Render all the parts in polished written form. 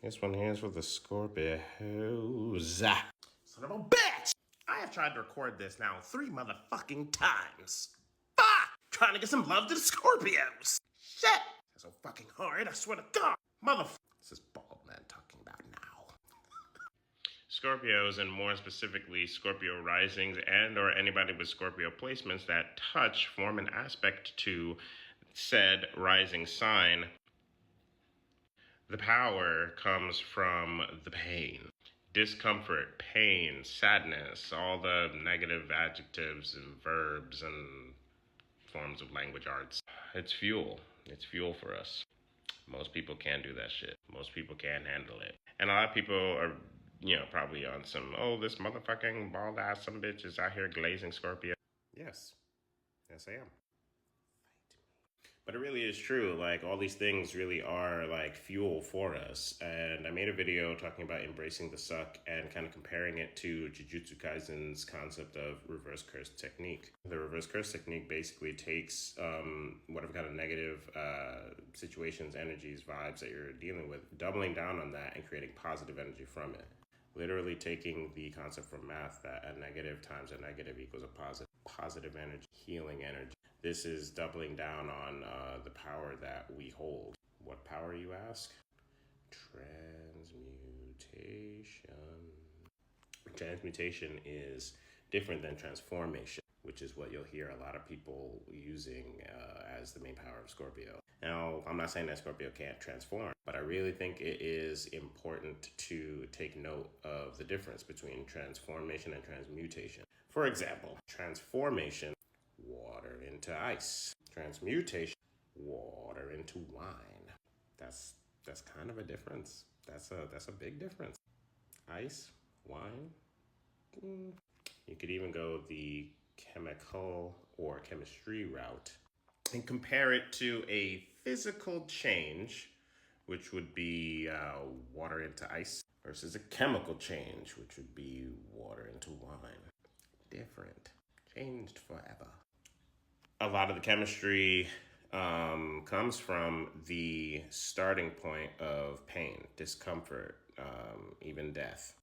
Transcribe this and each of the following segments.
This one here is for the Scorpios. Son of a bitch! I have tried to record this now 3 motherfucking times. Fuck! Trying to get some love to the Scorpios. Shit! That's so fucking hard, I swear to God. Motherfucker. This is bald man talking about now. Scorpios, and more specifically Scorpio risings and or anybody with Scorpio placements that touch form an aspect to said rising sign. The power comes from the pain, discomfort, pain, sadness, all the negative adjectives and verbs and forms of language arts. It's fuel. It's fuel for us. Most people can't do that shit. Most people can't handle it. And a lot of people are, probably on some, oh, this motherfucking bald ass some bitch is out here glazing Scorpio. Yes. Yes, I am. But it really is true. Like, all these things really are like fuel for us. And I made a video talking about embracing the suck and kind of comparing it to Jujutsu Kaisen's concept of reverse curse technique. The reverse curse technique basically takes whatever kind of negative situations, energies, vibes that you're dealing with, doubling down on that and creating positive energy from it. Literally taking the concept from math that a negative times a negative equals a positive energy, healing energy. This is doubling down on the power that we hold. What power, you ask? Transmutation. Transmutation is different than transformation, which is what you'll hear a lot of people using as the main power of Scorpio. Now, I'm not saying that Scorpio can't transform, but I really think it is important to take note of the difference between transformation and transmutation. For example, transformation, water into ice. Transmutation, water into wine. That's kind of a difference. That's a big difference. Ice, wine. You could even go the chemical or chemistry route and compare it to a physical change, which would be water into ice, versus a chemical change, which would be water into wine. Different. Changed forever. A lot of the chemistry comes from the starting point of pain, discomfort, even death.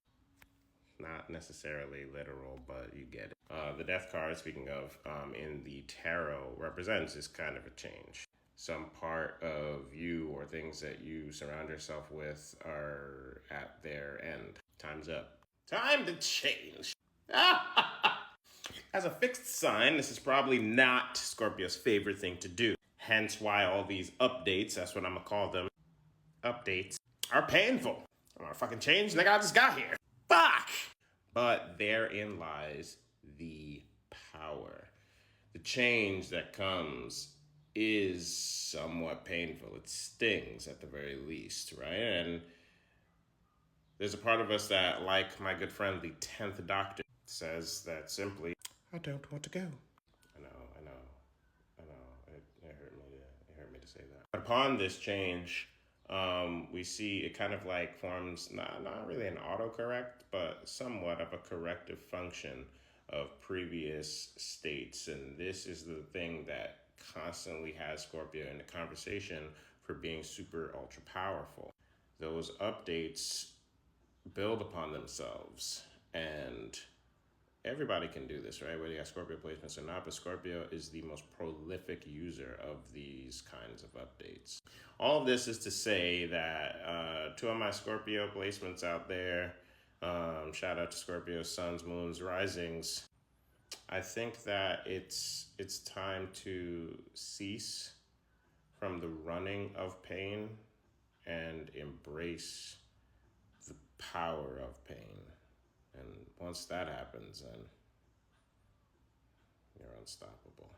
Not necessarily literal, but you get it. The death card, speaking of, in the tarot represents this kind of a change. Some part of you or things that you surround yourself with are at their end. Time's up. Time to change. As a fixed sign, this is probably not Scorpio's favorite thing to do. Hence why all these updates, that's what I'm gonna call them, updates, are painful. I wanna fucking change, nigga, I just got here. Fuck! But therein lies the power. The change that comes is somewhat painful. It stings at the very least, right? And there's a part of us that, like my good friend, the 10th Doctor, says that simply, I don't want to go. I know. It hurt me to say that. But upon this change, we see it kind of like forms not really an autocorrect, but somewhat of a corrective function of previous states. And this is the thing that constantly has Scorpio in the conversation for being super ultra powerful. Those updates build upon themselves, and everybody can do this, right? Whether you got Scorpio placements or not, but Scorpio is the most prolific user of these kinds of updates. All of this is to say that 2 of my Scorpio placements out there, shout out to Scorpio suns, moons, risings. I think that it's time to cease from the running of pain and embrace the power of pain. And once that happens, then you're unstoppable.